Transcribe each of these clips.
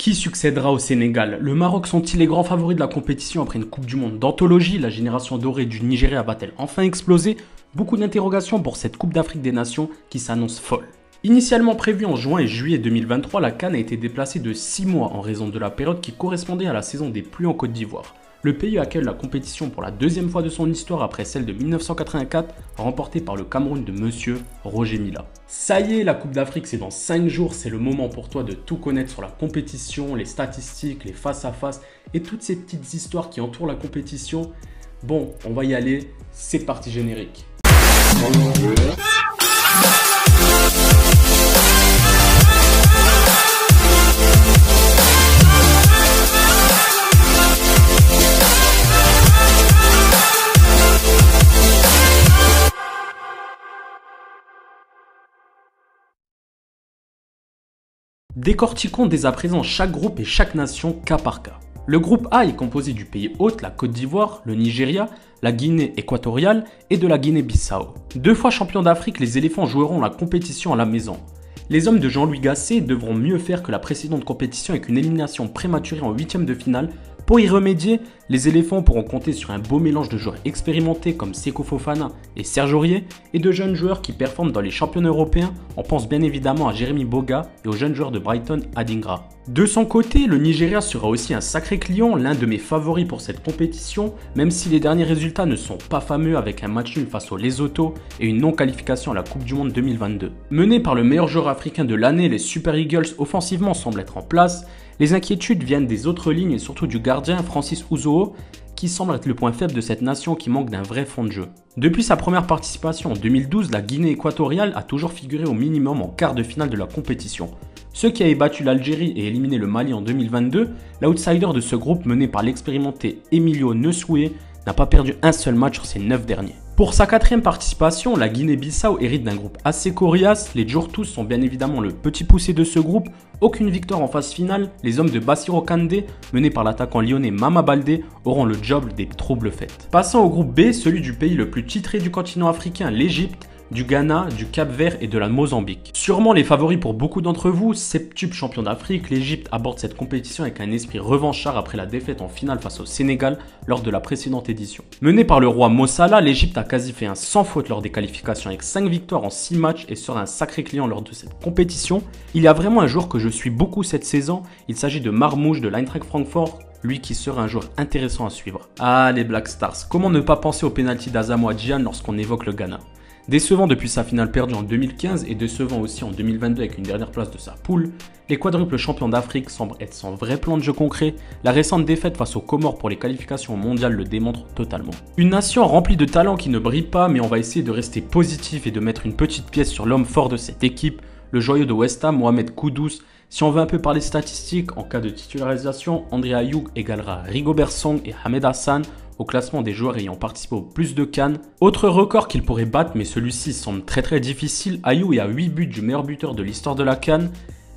Qui succédera au Sénégal? Le Maroc sont-ils les grands favoris de la compétition après une Coupe du Monde d'anthologie? La génération dorée du Nigeria va-t-elle enfin exploser? Beaucoup d'interrogations pour cette Coupe d'Afrique des Nations qui s'annonce folle. Initialement prévue en juin et juillet 2023, la CAN a été déplacée de 6 mois en raison de la période qui correspondait à la saison des pluies en Côte d'Ivoire. Le pays accueille la compétition pour la deuxième fois de son histoire après celle de 1984, remportée par le Cameroun de Monsieur Roger Mila. Ça y est, la Coupe d'Afrique c'est dans 5 jours, c'est le moment pour toi de tout connaître sur la compétition, les statistiques, les face-à-face et toutes ces petites histoires qui entourent la compétition. Bon, on va y aller, c'est parti générique. Décortiquons dès à présent chaque groupe et chaque nation cas par cas. Le groupe A est composé du pays hôte, la Côte d'Ivoire, le Nigeria, la Guinée équatoriale et de la Guinée-Bissau. 2 fois champions d'Afrique, les éléphants joueront la compétition à la maison. Les hommes de Jean-Louis Gasset devront mieux faire que la précédente compétition avec une élimination prématurée en 8e de finale. Pour y remédier, les éléphants pourront compter sur un beau mélange de joueurs expérimentés comme Seko Fofana et Serge Aurier et de jeunes joueurs qui performent dans les championnats européens. On pense bien évidemment à Jérémy Boga et aux jeunes joueurs de Brighton Adingra. De son côté, le Nigeria sera aussi un sacré client, l'un de mes favoris pour cette compétition, même si les derniers résultats ne sont pas fameux avec un match nul face aux Lesotho et une non-qualification à la Coupe du Monde 2022. Menés par le meilleur joueur africain de l'année, les Super Eagles offensivement semblent être en place. Les inquiétudes viennent des autres lignes et surtout du gardien Francis Uzoho qui semble être le point faible de cette nation qui manque d'un vrai fond de jeu. Depuis sa première participation en 2012, la Guinée équatoriale a toujours figuré au minimum en quart de finale de la compétition. Ceux qui avaient battu l'Algérie et éliminé le Mali en 2022, l'outsider de ce groupe mené par l'expérimenté Emilio Nsoué n'a pas perdu un seul match sur ses 9 derniers. Pour sa 4e participation, la Guinée-Bissau hérite d'un groupe assez coriace. Les Djortous sont bien évidemment le petit poussé de ce groupe. Aucune victoire en phase finale. Les hommes de Bassirou Kandé, menés par l'attaquant lyonnais Mama Baldé, auront le job des troubles faits. Passons au groupe B, celui du pays le plus titré du continent africain, l'Égypte, du Ghana, du Cap-Vert et de la Mozambique. Sûrement les favoris pour beaucoup d'entre vous, septuple champion d'Afrique, l'Égypte aborde cette compétition avec un esprit revanchard après la défaite en finale face au Sénégal lors de la précédente édition. Mené par le roi Mo Salah, l'Égypte a quasi fait un sans faute lors des qualifications avec 5 victoires en 6 matchs et sera un sacré client lors de cette compétition. Il y a vraiment un joueur que je suis beaucoup cette saison, il s'agit de Marmouche de l'Eintracht Francfort, lui qui sera un joueur intéressant à suivre. Ah les Black Stars, comment ne pas penser au penalty d'Asamoah Gyan lorsqu'on évoque le Ghana? Décevant depuis sa finale perdue en 2015 et décevant aussi en 2022 avec une dernière place de sa poule, les quadruples champions d'Afrique semblent être sans vrai plan de jeu concret. La récente défaite face aux Comores pour les qualifications mondiales le démontre totalement. Une nation remplie de talents qui ne brille pas, mais on va essayer de rester positif et de mettre une petite pièce sur l'homme fort de cette équipe, le joyau de West Ham, Mohamed Kudus. Si on veut un peu parler statistiques, en cas de titularisation, André Ayew égalera Rigobert Song et Ahmed Hassan au classement des joueurs ayant participé au plus de CAN. Autre record qu'il pourrait battre, mais celui-ci semble très difficile, Ayew est à 8 buts du meilleur buteur de l'histoire de la CAN.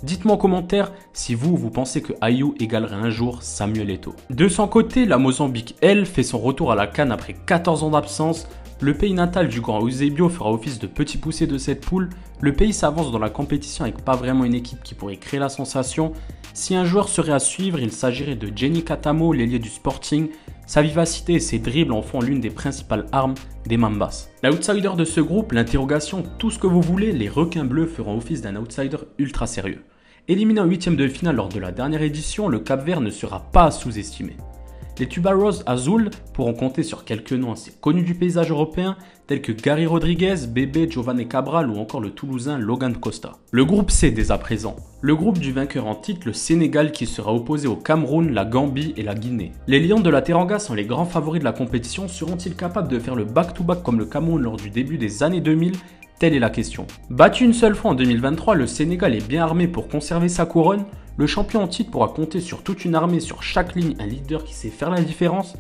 Dites-moi en commentaire si vous pensez que Ayew égalerait un jour Samuel Eto'o. De son côté, la Mozambique, elle, fait son retour à la CAN après 14 ans d'absence. Le pays natal du grand Eusebio fera office de petit poussé de cette poule. Le pays s'avance dans la compétition avec pas vraiment une équipe qui pourrait créer la sensation. Si un joueur serait à suivre, il s'agirait de Jenny Katamo, l'ailier du Sporting. Sa vivacité et ses dribbles en font l'une des principales armes des Mambas. L'outsider de ce groupe, l'interrogation, tout ce que vous voulez, les requins bleus feront office d'un outsider ultra sérieux. Éliminé en 8e de finale lors de la dernière édition, le Cap-Vert ne sera pas à sous-estimer. Les Tubarões Azul pourront compter sur quelques noms assez connus du paysage européen, tels que Gary Rodriguez, Bébé, Giovanni Cabral ou encore le Toulousain Logan Costa. Le groupe C dès à présent. Le groupe du vainqueur en titre, le Sénégal, qui sera opposé au Cameroun, la Gambie et la Guinée. Les Lions de la Teranga sont les grands favoris de la compétition. Seront-ils capables de faire le back-to-back comme le Cameroun lors du début des années 2000 ? Telle est la question. Battu une seule fois en 2023, le Sénégal est bien armé pour conserver sa couronne. Le champion en titre pourra compter sur toute une armée, sur chaque ligne, un leader qui sait faire la différence.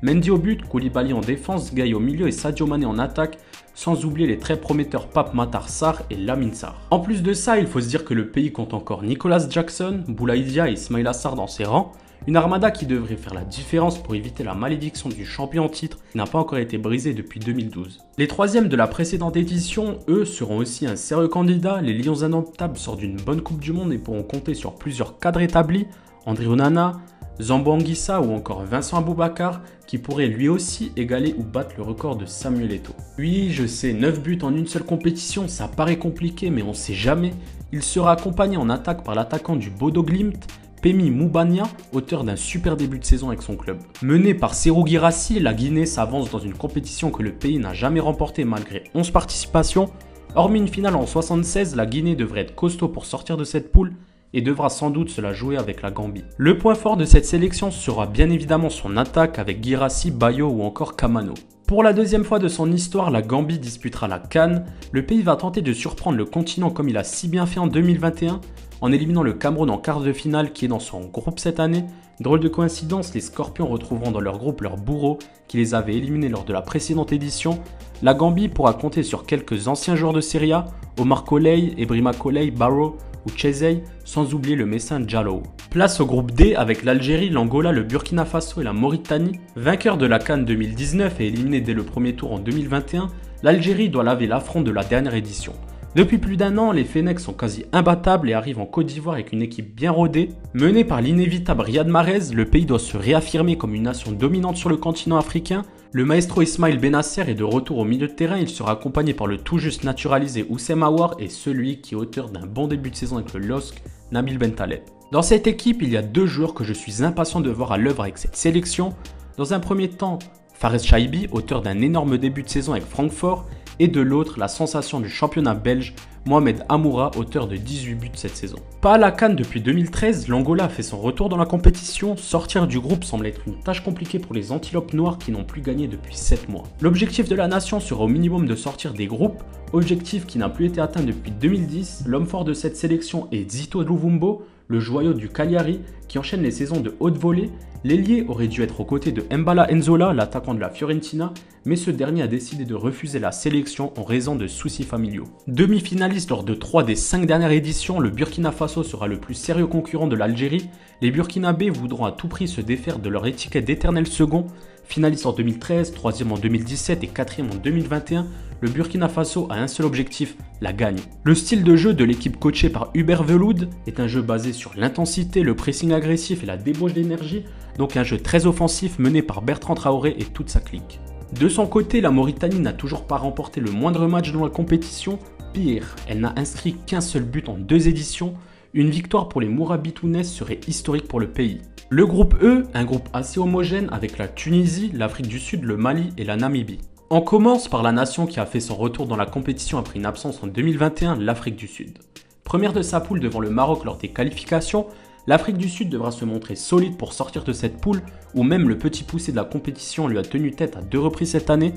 Mendy au but, Koulibaly en défense, Gaï au milieu et Sadio Mané en attaque, sans oublier les très prometteurs Pape Matar Sarr et Lamine Sarr. En plus de ça, il faut se dire que le pays compte encore Nicolas Jackson, Boulaïdia et Ismaïla Sarr dans ses rangs, une armada qui devrait faire la différence pour éviter la malédiction du champion en titre qui n'a pas encore été brisée depuis 2012. Les troisièmes de la précédente édition, eux, seront aussi un sérieux candidat. Les Lions indomptables sortent d'une bonne Coupe du Monde et pourront compter sur plusieurs cadres établis. André Onana, Zambo Anguissa ou encore Vincent Aboubakar qui pourrait lui aussi égaler ou battre le record de Samuel Eto'o. Oui, je sais, 9 buts en une seule compétition, ça paraît compliqué mais on sait jamais. Il sera accompagné en attaque par l'attaquant du Bodo Glimt, Pemi Moubania, auteur d'un super début de saison avec son club. Mené par Serhou Guirassy, la Guinée s'avance dans une compétition que le pays n'a jamais remportée malgré 11 participations. Hormis une finale en 76, la Guinée devrait être costaud pour sortir de cette poule et devra sans doute se la jouer avec la Gambie. Le point fort de cette sélection sera bien évidemment son attaque avec Guirassy, Bayo ou encore Kamano. Pour la deuxième fois de son histoire, la Gambie disputera la CAN. Le pays va tenter de surprendre le continent comme il a si bien fait en 2021 en éliminant le Cameroun en quart de finale qui est dans son groupe cette année. Drôle de coïncidence, les Scorpions retrouveront dans leur groupe leur bourreau qui les avait éliminés lors de la précédente édition. La Gambie pourra compter sur quelques anciens joueurs de Serie A, Omar Colley, Ebrima Colley, Barrow ou Chesey, sans oublier le Messin Diallo. Place au groupe D avec l'Algérie, l'Angola, le Burkina Faso et la Mauritanie. Vainqueur de la CAN 2019 et éliminé dès le premier tour en 2021, l'Algérie doit laver l'affront de la dernière édition. Depuis plus d'un an, les Fennecs sont quasi imbattables et arrivent en Côte d'Ivoire avec une équipe bien rodée. Menée par l'inévitable Riyad Mahrez, le pays doit se réaffirmer comme une nation dominante sur le continent africain. Le maestro Ismaïl Benasser est de retour au milieu de terrain, il sera accompagné par le tout juste naturalisé Oussem Aouar et celui qui est auteur d'un bon début de saison avec le LOSC, Nabil Bentaleb. Dans cette équipe, il y a deux joueurs que je suis impatient de voir à l'œuvre avec cette sélection. Dans un premier temps, Fares Chaibi, auteur d'un énorme début de saison avec Francfort, et de l'autre, la sensation du championnat belge, Mohamed Amoura, auteur de 18 buts cette saison. Pas à la CAN depuis 2013, l'Angola a fait son retour dans la compétition. Sortir du groupe semble être une tâche compliquée pour les antilopes noires qui n'ont plus gagné depuis 7 mois. L'objectif de la nation sera au minimum de sortir des groupes, objectif qui n'a plus été atteint depuis 2010. L'homme fort de cette sélection est Zito Luvumbo, le joyau du Cagliari, qui enchaîne les saisons de haute volée. L'ailier aurait dû être aux côtés de Mbala Enzola, l'attaquant de la Fiorentina, mais ce dernier a décidé de refuser la sélection en raison de soucis familiaux. Demi-finaliste lors de 3 des 5 dernières éditions, le Burkina Faso sera le plus sérieux concurrent de l'Algérie. Les Burkinabés voudront à tout prix se défaire de leur étiquette d'éternel second. Finaliste en 2013, 3e en 2017 et 4e en 2021, le Burkina Faso a un seul objectif, la gagne. Le style de jeu de l'équipe coachée par Hubert Veloud est un jeu basé sur l'intensité, le pressing agressif et la débauche d'énergie, donc un jeu très offensif mené par Bertrand Traoré et toute sa clique. De son côté, la Mauritanie n'a toujours pas remporté le moindre match dans la compétition. Pire, elle n'a inscrit qu'un seul but en 2 éditions. Une victoire pour les Mourabitounes serait historique pour le pays. Le groupe E, un groupe assez homogène avec la Tunisie, l'Afrique du Sud, le Mali et la Namibie. On commence par la nation qui a fait son retour dans la compétition après une absence en 2021, l'Afrique du Sud. Première de sa poule devant le Maroc lors des qualifications, l'Afrique du Sud devra se montrer solide pour sortir de cette poule où même le petit poussé de la compétition lui a tenu tête à 2 reprises cette année.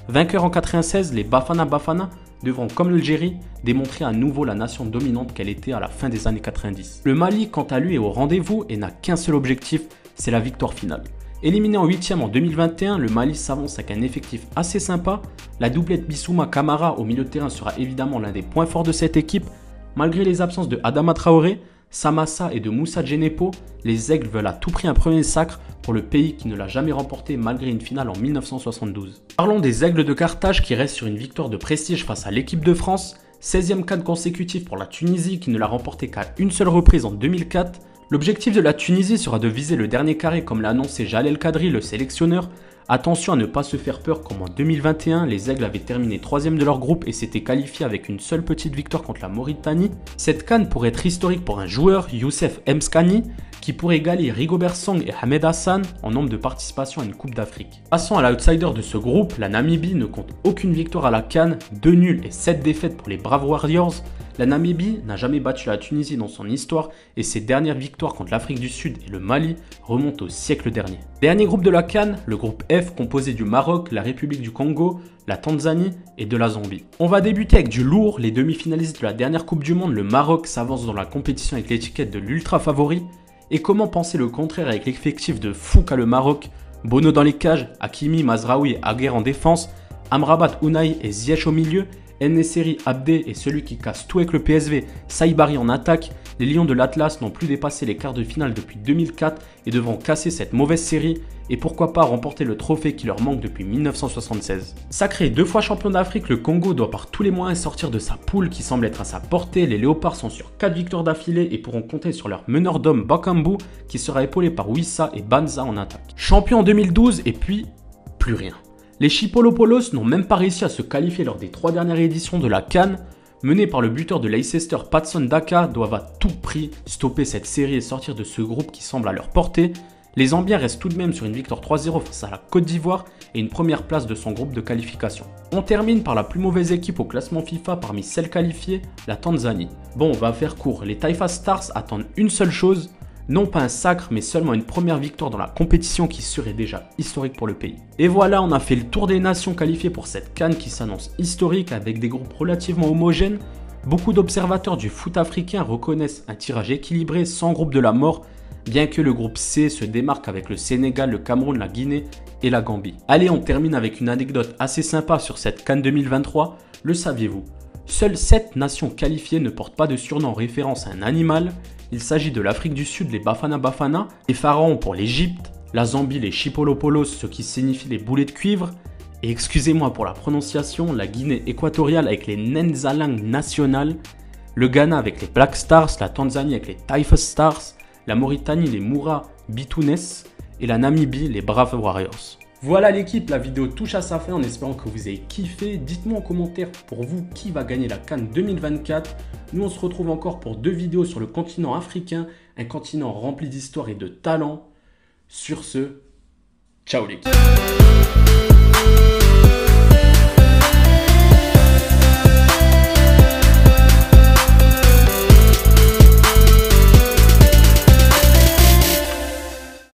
Vainqueurs en 96, les Bafana Bafana devront, comme l'Algérie, démontrer à nouveau la nation dominante qu'elle était à la fin des années 90. Le Mali, quant à lui, est au rendez-vous et n'a qu'un seul objectif, c'est la victoire finale. Éliminé en 8e en 2021, le Mali s'avance avec un effectif assez sympa. La doublette Bissouma Kamara au milieu de terrain sera évidemment l'un des points forts de cette équipe. Malgré les absences de Adama Traoré, Samassa et de Moussa Djenepo, les Aigles veulent à tout prix un premier sacre pour le pays qui ne l'a jamais remporté malgré une finale en 1972. Parlons des Aigles de Carthage qui restent sur une victoire de prestige face à l'équipe de France, 16e CAN consécutif pour la Tunisie qui ne l'a remporté qu'à une seule reprise en 2004. L'objectif de la Tunisie sera de viser le dernier carré comme l'a annoncé Jalel Kadri, le sélectionneur. Attention à ne pas se faire peur comme en 2021, les Aigles avaient terminé 3e de leur groupe et s'étaient qualifiés avec une seule petite victoire contre la Mauritanie. Cette CAN pourrait être historique pour un joueur, Youssef Mskani, qui pourrait égaler Rigobert Song et Ahmed Hassan en nombre de participations à une Coupe d'Afrique. Passons à l'outsider de ce groupe, la Namibie ne compte aucune victoire à la CAN, 2 nuls et 7 défaites pour les Brave Warriors. La Namibie n'a jamais battu la Tunisie dans son histoire et ses dernières victoires contre l'Afrique du Sud et le Mali remontent au siècle dernier. Dernier groupe de la CAN, le groupe F composé du Maroc, la République du Congo, la Tanzanie et de la Zambie. On va débuter avec du lourd, les demi-finalistes de la dernière Coupe du Monde, le Maroc s'avance dans la compétition avec l'étiquette de l'ultra favori. Et comment penser le contraire avec l'effectif de fou qu'a le Maroc? Bono dans les cages, Hakimi, Mazraoui et Aguer en défense, Amrabat, Ounaï et Ziyech au milieu, En-Nesyri, Abdé et celui qui casse tout avec le PSV, Saïbari en attaque, Les Lions de l'Atlas n'ont plus dépassé les quarts de finale depuis 2004 et devront casser cette mauvaise série et pourquoi pas remporter le trophée qui leur manque depuis 1976. Sacré 2 fois champion d'Afrique, le Congo doit par tous les moyens sortir de sa poule qui semble être à sa portée. Les Léopards sont sur 4 victoires d'affilée et pourront compter sur leur meneur d'hommes Bakambu qui sera épaulé par Wissa et Banza en attaque. Champion en 2012 et puis plus rien. Les Chipolopoulos n'ont même pas réussi à se qualifier lors des 3 dernières éditions de la CAN. Menés par le buteur de Leicester, Patson Daka, doivent à tout prix stopper cette série et sortir de ce groupe qui semble à leur portée. Les Zambiens restent tout de même sur une victoire 3-0 face à la Côte d'Ivoire et une première place de son groupe de qualification. On termine par la plus mauvaise équipe au classement FIFA parmi celles qualifiées, la Tanzanie. Bon, on va faire court, les Taifa Stars attendent une seule chose, non pas un sacre mais seulement une première victoire dans la compétition qui serait déjà historique pour le pays. Et voilà, on a fait le tour des nations qualifiées pour cette CAN qui s'annonce historique avec des groupes relativement homogènes. Beaucoup d'observateurs du foot africain reconnaissent un tirage équilibré sans groupe de la mort, bien que le groupe C se démarque avec le Sénégal, le Cameroun, la Guinée et la Gambie. Allez, on termine avec une anecdote assez sympa sur cette CAN 2023. Le saviez-vous? Seules 7 nations qualifiées ne portent pas de surnom en référence à un animal. Il s'agit de l'Afrique du Sud, les Bafana Bafana, les Pharaons pour l'Égypte, la Zambie, les Chipolopoulos, ce qui signifie les boulets de cuivre, et excusez-moi pour la prononciation, la Guinée équatoriale avec les Nzalang National, le Ghana avec les Black Stars, la Tanzanie avec les Taifa Stars, la Mauritanie les Moura Bitounes et la Namibie les Brave Warriors. Voilà l'équipe, la vidéo touche à sa fin en espérant que vous ayez kiffé. Dites-moi en commentaire pour vous qui va gagner la CAN 2024. Nous on se retrouve encore pour 2 vidéos sur le continent africain, un continent rempli d'histoire et de talent. Sur ce, ciao l'équipe.